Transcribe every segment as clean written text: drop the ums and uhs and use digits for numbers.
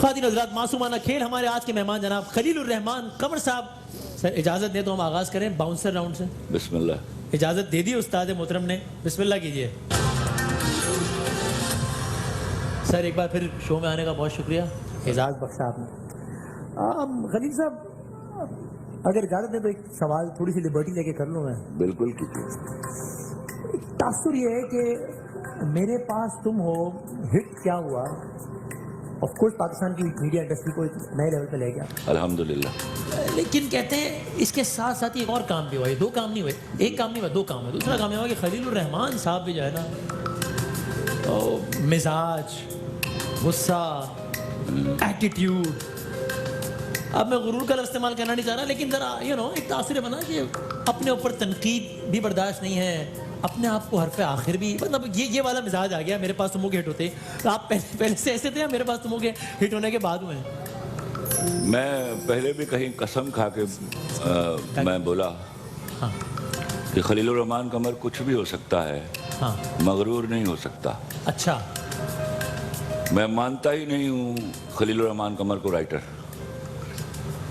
ख़ातिन हज़रात, मासूमाना खेल। हमारे आज के मेहमान जनाब खलीलुर रहमान कमर साहब। सर इजाज़त दें तो हम आगाज़ करें बाउंसर राउंड से। बिस्मिल्लाह। इजाज़त दे दी उस्ताद मोहतरम ने, बिस्मिल्लाह कीजिए। सर एक बार फिर शो में आने का बहुत शुक्रिया, एजाज़ बख्शा आपने। खलील साहब अगर इजाज़त दें तो एक सवाल थोड़ी सी लिबर्टी लेके कर लूँ मैं। बिल्कुल कीजिए। तासुर ये है कि मेरे पास तुम हो हिट क्या हुआ, ऑफ कोर्स पाकिस्तान की मीडिया इंडस्ट्री को एक नए लेवल पे ले गया अल्हम्दुलिल्लाह। लेकिन कहते हैं इसके साथ साथ एक और काम भी हुआ है, दो काम नहीं हुए, एक काम नहीं हुआ, दो काम है। दूसरा काम यह हुआ कि खलीलुर रहमान साहब भी जो है ना तो मिजाज, गुस्सा, एटीट्यूड, अब मैं गुरूर का लफ्ज़ इस्तेमाल करना नहीं चाह रहा, लेकिन ज़रा एक तासुर बना कि अपने ऊपर तनकीद भी बर्दाश्त नहीं है, अपने आप को हरफ आखिर भी, मतलब ये वाला मिजाज आ गया। मेरे पास तुम के हिट होते तो आप पहले से ऐसे थे या मेरे पास तुम के हिट होने के बाद हुए? मैं पहले भी कहीं कसम खा के मैं बोला हाँ कि खलीलुर रहमान कमर कुछ भी हो सकता है, हाँ मगरूर नहीं हो सकता। अच्छा, मैं मानता ही नहीं हूँ खलीलुर रहमान कमर को राइटर।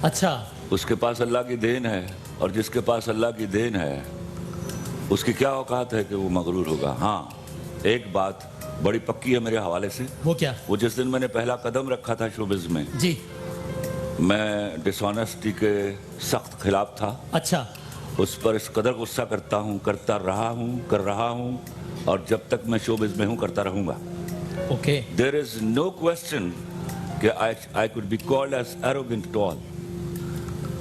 अच्छा, उसके पास अल्लाह की देन है, और जिसके पास अल्लाह की देन है उसकी क्या औकात है कि वो मगरूर होगा। हाँ, एक बात बड़ी पक्की है मेरे हवाले से। वो क्या? वो जिस दिन मैंने पहला कदम रखा था शोबिज़ में जी, मैं डिसऑनेस्टी के सख्त खिलाफ था। अच्छा, उस पर इस कदर गुस्सा करता हूँ, करता रहा हूँ, कर रहा हूँ, और जब तक मैं शोबिज़ में हूँ करता रहूँगा। Okay. There is no question कि I could be called as arrogant at all.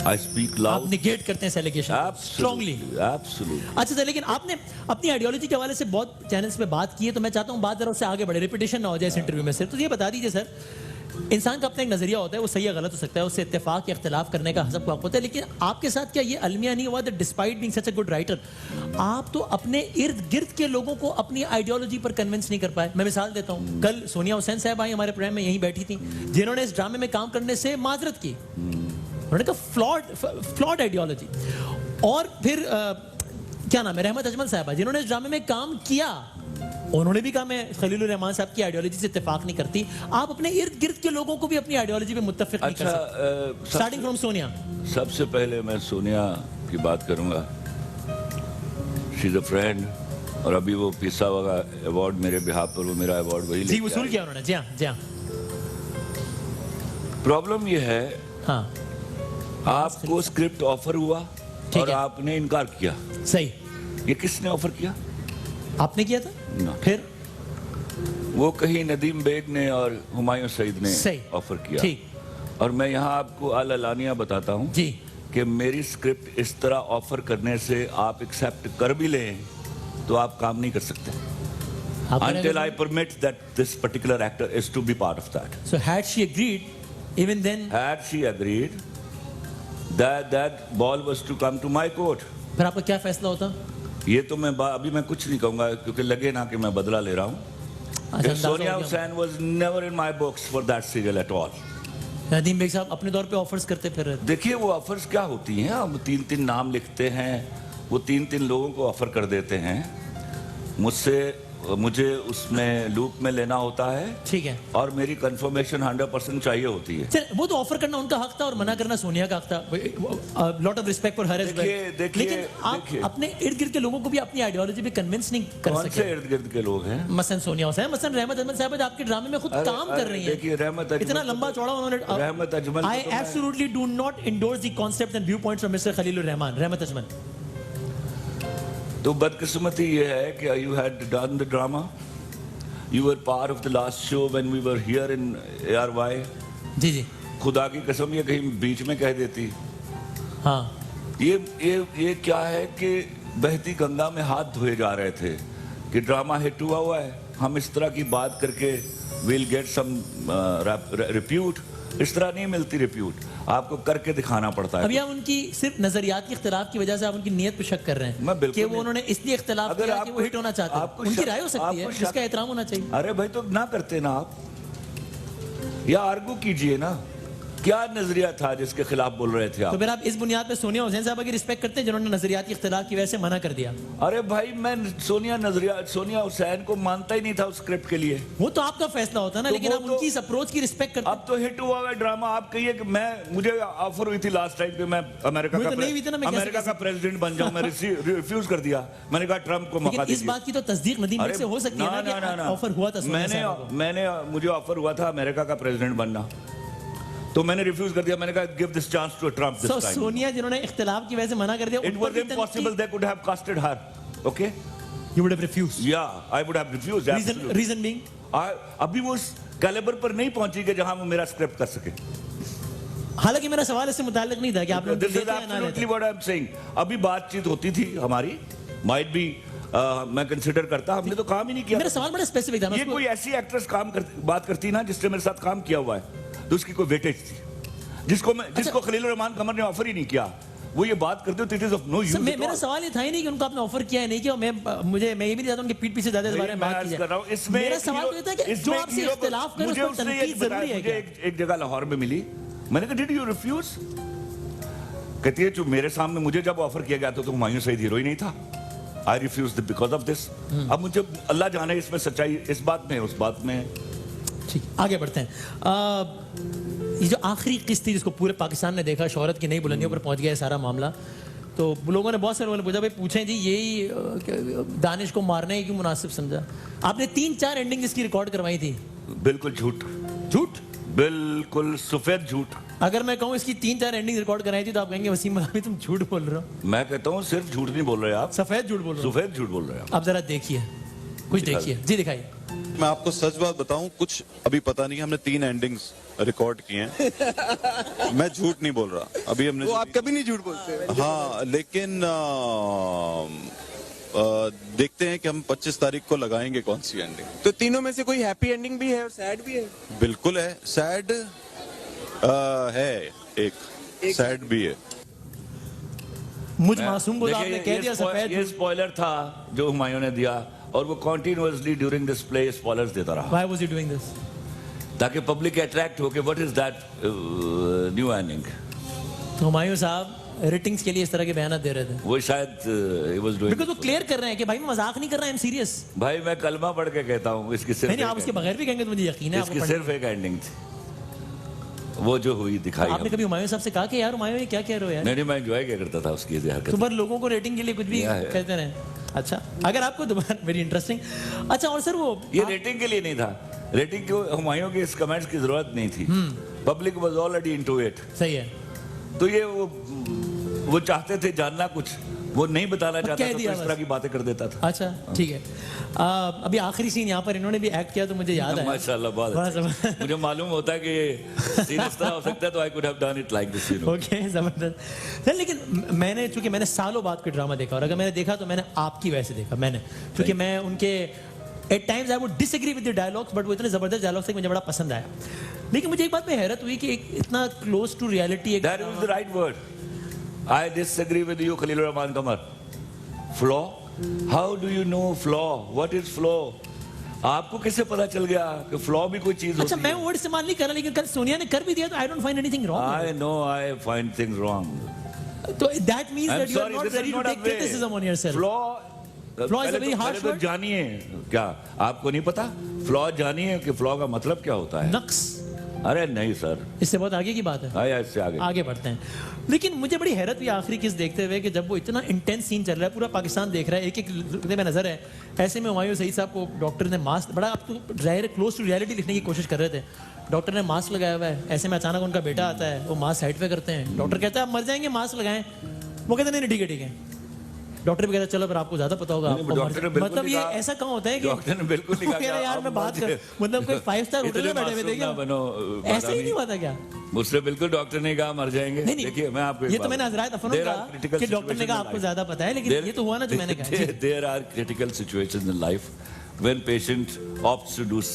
I speak loud. आप निगेट करते हैं एलिगेशन स्ट्रांगली। एब्सोल्युटली। अच्छा सर, लेकिन आपने अपनी आइडियोलॉजी के हवाले से बहुत चैनल्स पे बात की है, तो मैं चाहता हूँ बात जरा उससे आगे बढ़े, रिपीटेशन ना हो जाए इस इंटरव्यू में। सर तो ये बता दीजिए सर, इंसान का अपना एक नजरिया होता है, वो सही या गलत हो सकता है, उससे इत्तेफाक या इख्तिलाफ करने का हज़ब हक होता है, लेकिन आपके साथ क्या ये अलमिया नहीं हुआ that despite being such a good writer आप तो अपने इर्द गिर्द के लोगों को अपनी आइडियोलॉजी पर कन्विंस नहीं कर पाए? मैं मिसाल देता हूँ, कल सोनिया हुसैन साहब आई हमारे प्रोग्राम में, यहीं बैठी थी, जिन्होंने इस ड्रामे में काम करने से माजरत की। उन्होंने कहा फ्लॉड आइडियोलॉजी। और फिर क्या नाम है, रहमत अजमल साहबा, जिन्होंने इस ड्रामे में काम किया, उन्होंने भी कहा मैं खलीलुर रहमान साहब की आइडियोलॉजी से इत्तेफाक नहीं करती। आप अपने इर्द गिर्द के लोगों को भी अपनी आइडियोलॉजी पे मुत्तफिक नहीं कर सकते, स्टार्टिंग फ्रॉम सोनिया। सबसे पहले मैं सोनिया की बात करूंगा। शी इज अ फ्रेंड, और अभी वो पिसा वाला अवार्ड मेरे बिहाफ पर, वो मेरा अवार्ड वही जी वसूल किया उन्होंने। जी हाँ, जी हाँ। प्रॉब्लम ये है, हाँ, आपको स्क्रिप्ट ऑफर हुआ और आपने इनकार किया। सही। ये किसने ऑफर किया? आपने किया था ना। फिर वो कहीं नदीम बेग ने और हुमायूं सईद ने ऑफर किया। ठीक। और मैं यहाँ आपको अलानिया बताता हूँ जी कि मेरी स्क्रिप्ट इस तरह ऑफर करने से आप एक्सेप्ट कर भी लें तो आप काम नहीं कर सकते until I permit that this particular actor is to be part of that. So had she agreed, even then, had she agreed that ball was to come to my court. फिर आपका क्या फैसला होता? ये तो मैं अभी मैं कुछ नहीं कहूंगा, क्योंकि लगे ना कि मैं बदला ले रहा हूँ। Sonia Hussain was never in my books for that serial at all. Nadeem Baig साहब अपने दौर पे ऑफर्स करते फिर? देखिए वो ऑफर्स क्या होती हैं, हम 3-3 नाम लिखते हैं, वो 3-3 लोगों को ऑफर कर देते हैं, मुझे उसमें लूप में लेना होता है। ठीक है। और मेरी कंफर्मेशन 100% चाहिए होती है। चल, वो तो ऑफर करना उनका हक था और मना करना सोनिया का हक था। Lot of respect for her as well. लेकिन आप अपने इर्द गिर्द के लोगों को भी अपनी आइडियोलॉजी पे कन्विंस नहीं कर सके। कौन से इर्द गिर्द के लोग हैं? मसलन सोनिया हुसैन, मसलन रहमत अजमल साहब आपके ड्रामे में खुद काम कर रही हैं। देखिए रहमत अजमल, इतना लंबा चौड़ा उन्होंने। रहमत Ajmal, I absolutely do not endorse the concept and view points of mister Khalilur Rahman. रहमत अजमल, तो बदकिस्मती ये है कि you had done the drama, you were part of the last show when we were here in ARY. जी जी। खुदा की कसम ये कहीं बीच में कह देती। हाँ। ये क्या है कि बहती गंगा में हाथ धोए जा रहे थे कि ड्रामा हिट हुआ है, हम इस तरह की बात करके we'll get some repute। इस तरह नहीं मिलती रिप्यूट, आपको करके दिखाना पड़ता है। अभी आप उनकी सिर्फ नजरियाती इख्तिलाफ की वजह से आप उनकी नीयत पे शक कर रहे हैं कि वो उन्होंने इसलिए इख्तिलाफ किया कि वो हिट होना चाहते हैं। उनकी राय हो सकती है, जिसका एहतराम होना चाहिए। अरे भाई तो ना करते ना आप, या आर्गू कीजिए ना। क्या नजरिया था जिसके खिलाफ बोल रहे थे तो आप? फिर आप इस बुनियाद पे सोनिया हुसैन साहब की रिस्पेक्ट करते हैं जिन्होंने नजरियाती इख्तिलाफ की वजह से मना कर दिया? अरे भाई, मैं सोनिया हुसैन को मानता ही नहीं था उस स्क्रिप्ट के लिए। वो तो आपका फैसला होता है ना, तो लेकिन वो आप तो- उनकी इस अप्रोच की रिस्पेक्ट करते अब तो हिट हुआ है ड्रामा। आप कहिए कि मुझे ऑफर हुई थी लास्ट टाइम कि मैं अमेरिका मुझे तो नहीं हुई थी ना, मैं कैसे अमेरिका का प्रेसिडेंट बन जाऊं। मैं रिफ्यूज कर दिया। मैंने कहा ट्रम्प को मौका लेकिन इस दीजिए। बात की तो तस्दीक नदीम अरे से हो सकती है ना कि ऑफर हुआ था सोनिया साहब को। मुझे ऑफर हुआ था अमेरिका का प्रेसिडेंट बनना, तो मैंने रिफ्यूज कर दिया। मैंने कहा give this chance to Trump this time. Sonia जिन्होंने इख्तिलाफ की वजह से मना कर दिया, it was impossible they could have casted her. Okay, you would have refused. या I would have refused. Reason being अभी वो उस कैलिबर पर नहीं पहुंची कि जहां वो मेरा स्क्रिप्ट कर सके। हालांकि मेरा सवाल इससे मुताल्लिक नहीं था कि आप लोग this is absolutely what I am saying. अभी बातचीत होती थी हमारी, माइट बी मैं कंसीडर करता, हमने तो काम ही नहीं किया। मेरा सवाल बड़ा स्पेसिफिक था। ये कोई ऐसी एक्ट्रेस बात करती ना जिसने मेरे साथ काम किया हुआ है, तो उसकी कोई वेटेज थी। जिसको खलील रहमान कमर ने ऑफर ही नहीं किया, वो ये बात करते हो, it is of no use. मेरा सवाल ये था ही नहीं कि उनको आपने ऑफर किया है नहीं किया। मैं ये भी नहीं चाहता उनके पीठ पीछे ज्यादा इस बारे में बात की जाए। मेरा सवाल तो ये था कि जो आपसे इख्तिलाफ करे उस पर तनकीद जरूरी है क्या? एक जगह लाहौर में मिली, मैंने कहा डिड यू रिफ्यूज? कहती है जो मेरे सामने मुझे जब ऑफर किया गया था तो हुमायूं सईद हीरो ही नहीं था। I refuse because of this. अब मुझे अल्लाह जाने इसमें सच्चाई इस बात में उस बात में। ठीक, आगे बढ़ते हैं। ये जो आखिरी किस्त थी जिसको पूरे पाकिस्तान ने देखा, शोहरत की नई बुलंदियों पर पहुंच गया है सारा मामला, तो लोगों ने बहुत सारे लोगों ने पूछा भाई पूछें जी यही दानिश को मारने ही क्यों मुनासिब समझा? आपने 3-4 एंडिंग इसकी रिकॉर्ड करवाई थी। बिल्कुल झूठ, झूठ, बिल्कुल सफेद झूठ। अगर मैं कहूँ इसकी 3-4 एंडिंग रिकॉर्ड कराई थी तो आप कहेंगे वसीम मकामी तुम झूठ बोल रहे हो। मैं कहता हूँ सिर्फ झूठ नहीं बोल रहे आप, सफेद झूठ बोल रहे हो। सफेद झूठ बोल रहे हैं आप। आप जरा देखिए, कुछ देखिए जी, दिखाइए। मैं आपको सच बात बताऊं, कुछ अभी पता नहीं, हमने 3 एंडिंग्स रिकॉर्ड किए हैं। मैं झूठ नहीं बोल रहा अभी हमने। वो आप कभी नहीं झूठ बोलते। हाँ, लेकिन देखते हैं कि हम 25 तारीख को लगाएंगे कौन सी एंडिंग। तो तीनों में से कोई हैप्पी एंडिंग भी है और सैड भी है? बिल्कुल है, सैड है, एक सैड भी है। मुझ मासूम को तो आपने कह दिया सफेद ये झूठ। स्पॉइलर था जो हुमायूं ने दिया, और वो continuously during this play spoilers देता रहा Why was he doing this? ताकि पब्लिक अट्रैक्ट हो के what is that new ending. Humayun साहब रेटिंग्स के लिए इस तरह के बयान दे रहे थे वो शायद ही वाज डूइंग, बिकॉज वो क्लियर कर रहे हैं कि भाई मैं मजाक नहीं कर रहा, आई एम सीरियस। भाई मैं कलमा पढ़ के कहता हूँ इसकी सिर्फ नहीं आप उसके बगैर भी कहेंगे तो मुझे यकीन है इसकी आपको। सिर्फ एक एंडिंग थी, वो जो हुई दिखाई। आपने कभी हुमायूं साहब से कहा कि यार हुमायूं ये क्या कह रहे हो यार? नहीं, मैं एंजॉय क्या करता था उसकी ये हरकत। तो पर लोगों को रेटिंग के लिए कुछ भी कहते रहे। अच्छा, अगर आपको दोबारा वेरी इंटरेस्टिंग। अच्छा, और सर वो ये रेटिंग के लिए नहीं था, रेटिंग को हुमायूं के इस कमेंट्स की जरूरत नहीं थी। Public was already into it. सही है, तो ये वो चाहते थे जानना कुछ, वो नहीं बताना चाहता था, तो दिया इस बस। तरह की बातें कर देता था। अच्छा ठीक है। अभी आखिरी सीन यहाँ पर इन्होंने भी एक्ट किया तो मुझे याद है। माशाल्लाह, बहुत बड़ा अच्छा। जबरदस्त। मुझे मालूम होता है कि ये सीन इस तरह हो सकता है, तो I could have done it like this, you know. Okay, जबरदस्त सर। लेकिन मैंने चूंकि मैंने सालों बाद कोई ड्रामा देखा, और अगर मैंने देखा तो मैंने आपकी वजह से देखा। मैंने क्योंकि मैं उनके at times I would disagree with the dialogues, but वो इतने जबरदस्त डायलॉग्स थे मुझे बड़ा पसंद आया। लेकिन मुझे एक बात में हैरत हुई कि एक इतना close to reality, that was the right word. I disagree with you Khalil Rahman Qamar. Flaw, how do you know flaw? What is flaw? आपको कैसे पता चल गया कि फ्लॉ भी कोई चीज अच्छा होती मैं है? वर्ड इस्तेमाल नहीं कर रहा, लेकिन कल सोनिया ने कर भी दिया तो I don't find anything wrong. I know, I find things wrong. तो that means that you are not ready to take criticism on yourself. Flaw is a very harsh तो word. जानिए, क्या आपको नहीं पता? फ्लॉ जानिए कि फ्लॉ का मतलब क्या होता है। नक्स, अरे नहीं सर, इससे बहुत आगे की बात है। आया इससे आगे। आगे बढ़ते हैं। लेकिन मुझे बड़ी हैरत हुई आखिरी किस देखते हुए कि जब वो इतना इंटेंस सीन चल रहा है, पूरा पाकिस्तान देख रहा है, एक एक रुकने में नजर है। ऐसे में हुमायूं सईद साहब को डॉक्टर ने मास्क, बड़ा आप तो जाहिर क्लोज टू रियलिटी लिखने की कोशिश कर रहे थे, डॉक्टर ने मास्क लगाया हुआ है। ऐसे में अचानक उनका बेटा आता है, वो मास्क साइड पे करते हैं। डॉक्टर कहता है आप मर जाएंगे, मास्क लगाएं। वो कहते नहीं ठीक है ठीक है। डॉक्टर भी कहता है चलो पर आपको ज्यादा पता होगा। आपको डॉक्टर ने बिल्कुल मतलब ये कहा- ऐसा कहाँ होता है कि डॉक्टर ने बिल्कुल नहीं कहा यार आप मैं बात मत कर, मतलब कोई 5 स्टार होटल में इतने बैठे हुए थे मासूम क्या? ना बनो, ऐसा ही नहीं हुआ था क्या? मुझसे बिल्कुल डॉक्टर ने कहा मर जाएंगे। नहीं देखिए मैं आपको ये तो मैंने हजरात अफरों कहा कि डॉक्टर ने कहा आपको ज्यादा पता है, लेकिन ये तो हुआ ना जो मैंने कहा। There are critical situations in life when patient opts to do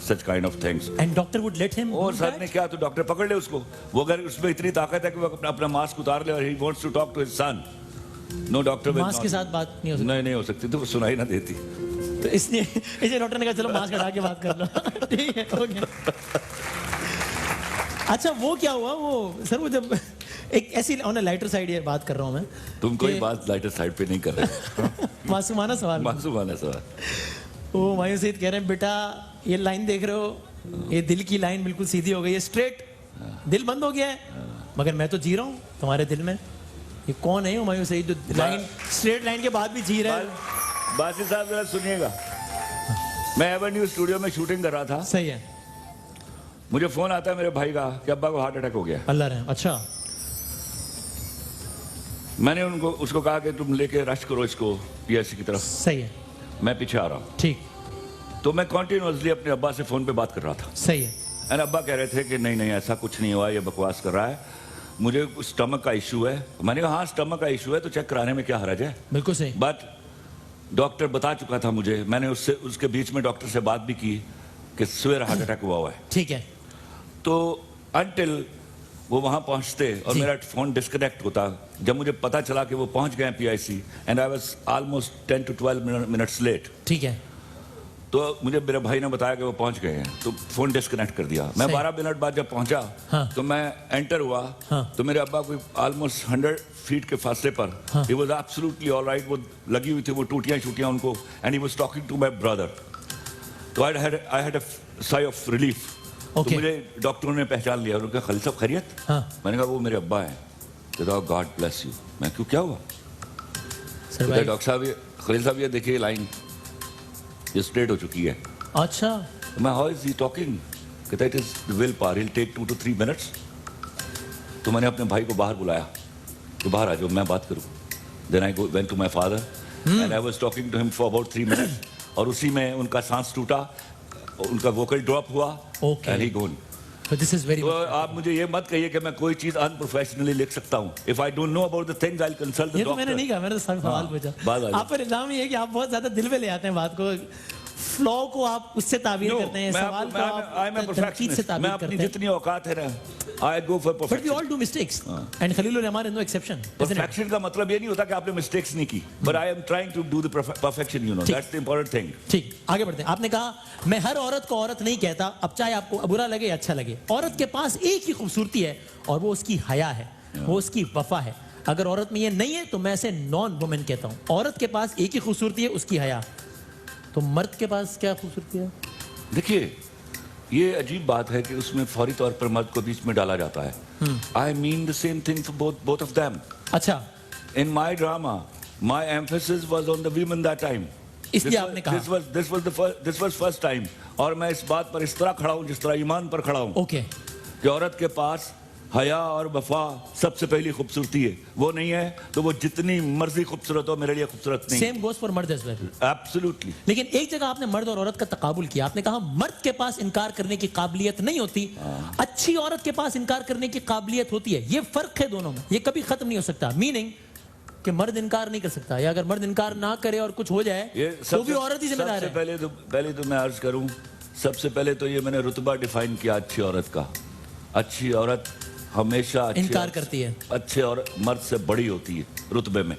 such kind of things. And doctor would let him. और सर ने क्या, तो डॉक्टर पकड़ ले उसको। वो अगर उसमें इतनी ताकत है कि वो अपना मास्क उतार ले और he wants to talk to his son. No doctor will mask not. के साथ बात नहीं हो सकती, नहीं हो सकती, तो वो सुनाई ना देती। तो इसलिए डॉक्टर ने कहा चलो मास्क हटा के बात कर लो। ठीक है, ओके। अच्छा वो क्या हुआ वो सर, वो जब एक ऐसी ऑन लाइटर साइड ये बात कर रहा हूँ मैं, तुम कोई बात लाइटर साइड पे नहीं कर रहे। मासूमाना सवाल। मासूमाना सवाल। वो मायूस सईद कह रहे हैं बेटा ये लाइन देख रहे हो, ये दिल की लाइन बिल्कुल सीधी हो गई है, स्ट्रेट, दिल बंद हो गया है, मगर मैं तो जी रहा हूँ तुम्हारे दिल में। ये कौन है हुमायूं सईद जो लाइन स्ट्रेट लाइन के बाद भी जी रहा है? बासित साहब जरा सुनिएगा, मैं एवेन्यू स्टूडियो में शूटिंग कर रहा था। सही है। मुझे फोन आता है मेरे भाई का कि अब्बा को हार्ट अटैक हो गया। अल्लाह रहे। अच्छा। मैंने उसको कहा कि तुम लेके रश करो इसको पीएससी की तरफ। सही है। मैं पीछे आ रहा हूँ। ठीक। तो मैं कॉन्टिन्यूअसली अपने अब्बा से फोन पे बात कर रहा था। सही है। एंड अब्बा कह रहे थे कि नहीं नहीं ऐसा कुछ नहीं हुआ, ये बकवास कर रहा है, मुझे स्टमक का इशू है। मैंने कहा हाँ स्टमक का इशू है तो चेक कराने में क्या हर्ज है। बिल्कुल सही। बट डॉक्टर बता चुका था मुझे, मैंने उसके बीच में डॉक्टर से बात भी की कि सवेरे हार्ट अटैक हुआ है। ठीक है। तो अनटिल वो वहां पहुंचते और मेरा फोन डिस्कनेक्ट होता, जब मुझे पता चला कि वो पहुंच गए PIC and I was almost 10 to 12 minutes late. ठीक है। तो मुझे मेरे भाई ने बताया कि वो पहुंच गए हैं, तो फोन डिस्कनेक्ट कर दिया। मैं 12 मिनट बाद जब पहुंचा हाँ। तो मैं एंटर हुआ तो मेरे अब्बा को ऑलमोस्ट 100 फीट के फासले पर ही वाज एब्सोल्युटली ऑलराइट। वो लगी हुई थी वो टूटियां छूटियां उनको, and he was talking to my brother. तो I had a sigh of relief. तो मुझे डॉक्टरों ने पहचान लिया, उन्होंने कहा खलील साहब खैरियत? मैंने कहा वो मेरे अब्बा हैं। तो गॉड ब्लेस यू। मैं क्यों क्या हुआ? डॉक्टर साहब ये खलील साहब ये देखिए लाइन ये स्ट्रेट हो चुकी है। अच्छा। मैं हाउ इज ही टॉकिंग? कहता it is will power, will take 2 to 3 minutes. तो मैंने अपने भाई को बाहर बुलाया कि बाहर आ जाओ मैं बात करूं। Then I went to my father and I was talking to him for about 3 minutes और उसी में उनका सांस टूटा, उनका वोकल ड्रॉप हुआ and he gone. So this is very तो आप मुझे ये मत कहिए कि मैं कोई चीज अनप्रोफेशनली लिख सकता हूँ। If I don't know about the things I will consult the ये डॉक्टर। तो मैंने नहीं कहा, मैंने तो सवाल पूछा। आप पर इल्जाम ये है कि आप बहुत ज्यादा दिल में ले आते हैं बात को, फ्लॉ को आप उससे ताबीर करते हैं, सवाल को आप तनकीद से ताबीर करते हैं। अपनी जितनी औकात है ना I go for perfection. But we all do mistakes and Khalil Rahman is no exception. Perfection का मतलब ये नहीं होता कि आपने मिस्टेक्स नहीं की, but I am trying to do the perfection, you know, that's the important thing. ठीक, आगे बढ़ते हैं। आपने कहा मैं हर औरत को औरत नहीं कहता, अब चाहे आपको बुरा लगे या अच्छा लगे, औरत के पास एक ही खूबसूरती है और वो उसकी हया है, वो उसकी वफा है। अगर औरत में ये नहीं है तो मैं इसे नॉन वुमेन कहता हूं। औरत के पास एक ही खूबसूरती है, उसकी हया। तो मर्द के पास क्या खूबसूरती है? देखिए ये अजीब बात है कि उसमें फौरी तौर पर मर्द को बीच में डाला जाता है। I mean the same thing for both of them. अच्छा। In my drama my emphasis was on the women that time, इसलिए आपने कहा दिस वाज फर्स्ट टाइम। और मैं इस बात पर इस तरह खड़ा हूं जिस तरह ईमान पर खड़ा हूं। ओके। कि औरत के पास हया और वफा सबसे पहली खूबसूरती है, वो नहीं है तो वो जितनी मर्जी खूबसूरत हो मेरे लिए खूबसूरत नहीं। सेम गोस फॉर मर्द एज वेल। एब्सोल्युटली। लेकिन एक जगह आपने मर्द और औरत का तकाबुल किया, आपने कहा मर्द के पास इनकार करने की काबिलियत नहीं होती, अच्छी औरत के पास इनकार करने की काबिलियत होती है। ये फर्क है दोनों में, ये कभी खत्म नहीं हो सकता। मीनिंग कि मर्द इनकार नहीं कर सकता, या अगर मर्द इनकार ना करे और कुछ हो जाए तो भी औरत ही जिम्मेदार है। पहले तो मैं अर्ज करूं, सबसे पहले तो ये मैंने रुतबा डिफाइन किया अच्छी औरत का। अच्छी औरत हमेशा इनकार करती है, अच्छे और मर्द से बड़ी होती है रुतबे में।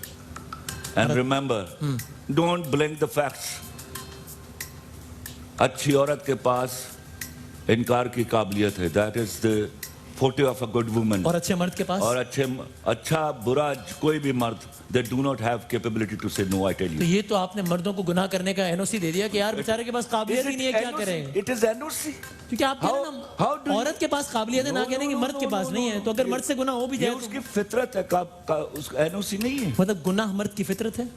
And remember, don't blame the facts. अच्छी औरत के पास इनकार की काबिलियत है, that is the forte of a good woman. और अच्छे मर्द के पास, और अच्छा बुरा कोई भी मर्द, they do not have capability to say no. I tell you. तो ये तो आपने मर्दों को गुनाह करने का एनओसी दे दिया कि यार बेचारे के पास काबिलियत ही नहीं है, क्या करें? It is NOC. क्योंकि आप कह रहे हैं ना औरत के पास काबिलियत है, ना कह रहे कि मर्द के पास नहीं है। तो अगर मर्द से गुनाह हो भी जाए तो उसकी फितरत है, उसका एनओसी नहीं है। मतलब गुनाह मर्द की फितरत है?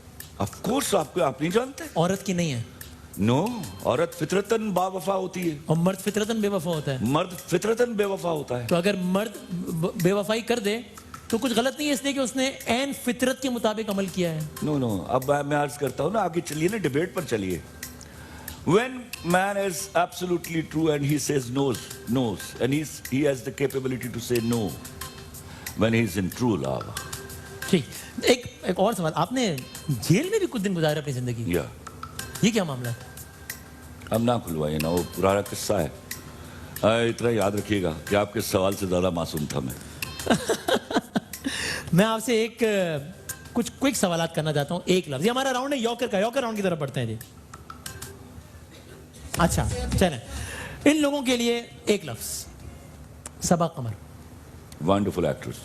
ऑफ कोर्स, आप नहीं जानते? औरत की नहीं है। नो, औरत फितरतन बावफा होती है और मर्द फितरतन बेवफा होता है। मर्द फितरतन बेवफा होता है। तो अगर मर्द बेवफाई कर दे तो कुछ गलत नहीं है, इसलिए कि उसने एन फितरत के मुताबिक अमल किया है। नो, अब मैं अर्ज करता हूं ना, आगे चलिए ना, डिबेट पर चलिए। When man is absolutely true and he says knows, and he has the capability to say no when he is in true love. ठीक, एक और सवाल। आपने जेल में भी कुछ दिन गुजारे अपनी जिंदगी? या ये क्या मामला है? अब ना खुलवाइए ना, वो पुराना किस्सा है। इतना याद रखिएगा कि आपके सवाल से ज्यादा मासूम था मैं। मैं आपसे एक कुछ क्विक सवालात करना चाहता हूं। एक लफ्ज, ये हमारा राउंड है यॉकर का। यॉकर राउंड की तरफ बढ़ते हैं जी। अच्छा चलें, इन लोगों के लिए एक लफ्ज, सबा कमर, wonderful actress,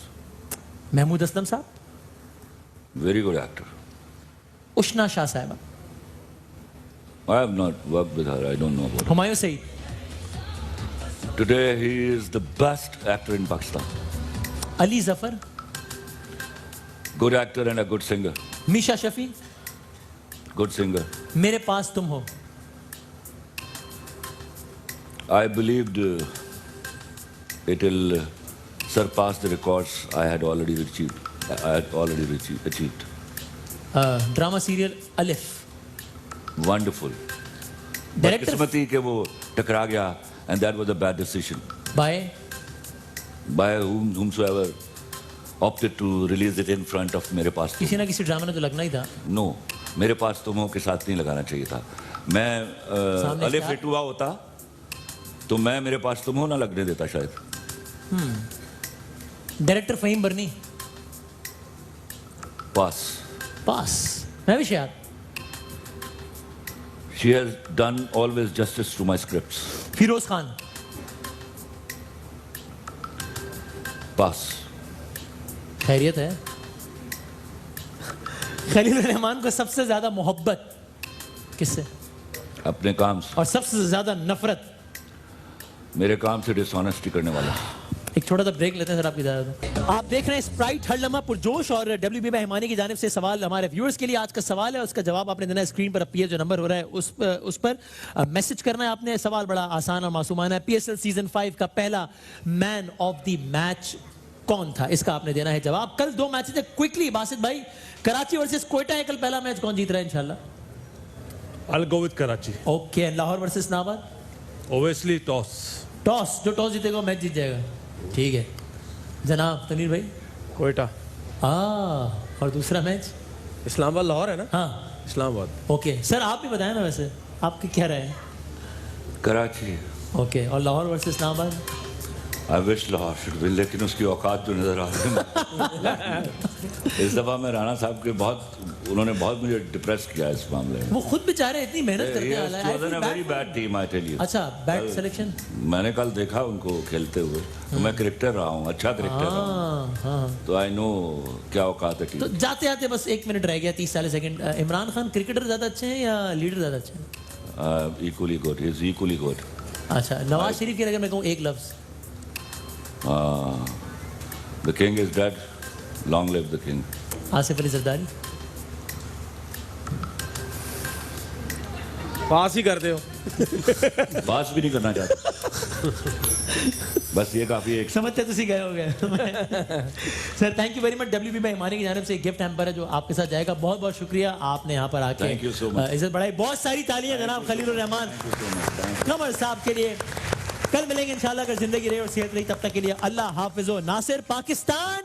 महमूद असलम साहब, very good actor. उष्णा शाह साहबा, I have not worked with her, I don't know about her. Humayun Saeed, Today he is the best actor in Pakistan. Ali Zafar, Good actor and a good singer. Misha Shafi, Good singer. मेरे पास तुम हो, I believed it will surpass the records I had already achieved. Achieved. Drama serial अलिफ, Wonderful. Director किस्मती के वो टकरा गया and that was a bad decision by by whomsoever opted to release it in front of मेरे पास किसी ना किसी drama ने तो लगना ही था. नो मेरे पास तुम हो के साथ नहीं लगाना चाहिए था. मैं सामने अलिफ स्टार? हिटुआ होता तो मैं मेरे पास तुम हो ना लगने देता शायद. डायरेक्टर फहीम बरनी, पास. पास. मैं भी शायद. She has done always justice to my scripts. Firoz Khan, पास. खैरियत है. खलील रहमान को सबसे ज्यादा मोहब्बत किससे अपने काम से, और सबसे ज्यादा नफरत? मेरे काम से डिसऑनेस्टी करने वाला. एक छोटा सा ब्रेक लेते हैं सर आपकी इजाजत. आप देख रहे हैं स्प्राइट हर लम्हा पुरजोश और WB मेहमानी की जानिब से सवाल हमारे व्यूअर्स के लिए. आज का सवाल है, उसका जवाब आपने देना है. स्क्रीन पर अपीयर जो नंबर हो रहा है उस पर मैसेज करना है आपने. सवाल बड़ा आसान और मासूमाना है. PSL सीजन 5 का पहला मैन ऑफ द मैच कौन था, इसका आपने देना है जवाब. कल 2 मैचेस थे. क्विकली बासित भाई, कराची वर्सेस कोयटा है कल पहला मैच, कौन जीत रहा है इंशाल्लाह? I'll go with Karachi. Okay. Lahore versus नाबाद? Obviously toss. टॉस, जो टॉस जीतेगा वो मैच जीत जाएगा. ठीक है जनाब तनीर भाई. कोयटा. और दूसरा मैच? इस्लामाबाद लाहौर है ना? हाँ. इस्लामाबाद. ओके सर, आप भी बताएं ना, वैसे आपके क्या रहे हैं? कराची. ओके. और Lahore versus Islamabad? I wish Lahore should win, लेकिन उसकी औकात जो नजर आ रही है इस दफा मैं राणा साहब के उन्होंने बहुत मुझे डिप्रेस किया इस मामले में. वो खुद बेचारे इतनी मेहनत करते हैं. I feel very bad. Bad team I tell you. अच्छा, बैड सिलेक्शन. मैंने कल देखा उनको खेलते हुए, तो मैं क्रिकेटर रहा हूँ, अच्छा क्रिकेटर रहा हूँ, हाँ. तो आई नो क्या औकात है तो टीम. जाते आते बस 1 मिनट रह गया, 30-40 सेकंड. इमरान खान क्रिकेटर ज्यादा अच्छे हैं या लीडर ज्यादा अच्छे हैं? Equally good, is equally good. अच्छा, नवाज शरीफ की अगर मैं कहूँ एक लफ्ज? The king is dead, long live the king. Asif Ali Zardari? Pass ही कर दे हो. पास भी नहीं करना चाहता. बस ये काफी एक समझते तुसी गए हो गए. Sir thank you very much. WB मेहमानी की जानिब से एक गिफ्ट हैम्पर है जो आपके साथ जाएगा. बहुत बहुत शुक्रिया आपने यहाँ पर आके Thank you so much. इज्जत बढ़ाई. बहुत सारी तालियां जनाब खलील रहमान कमर साहब के लिए. कल मिलेंगे इंशाल्लाह, अगर जिंदगी रही और सेहत रही. तब तक के लिए अल्लाह हाफिज़ो नासिर. पाकिस्तान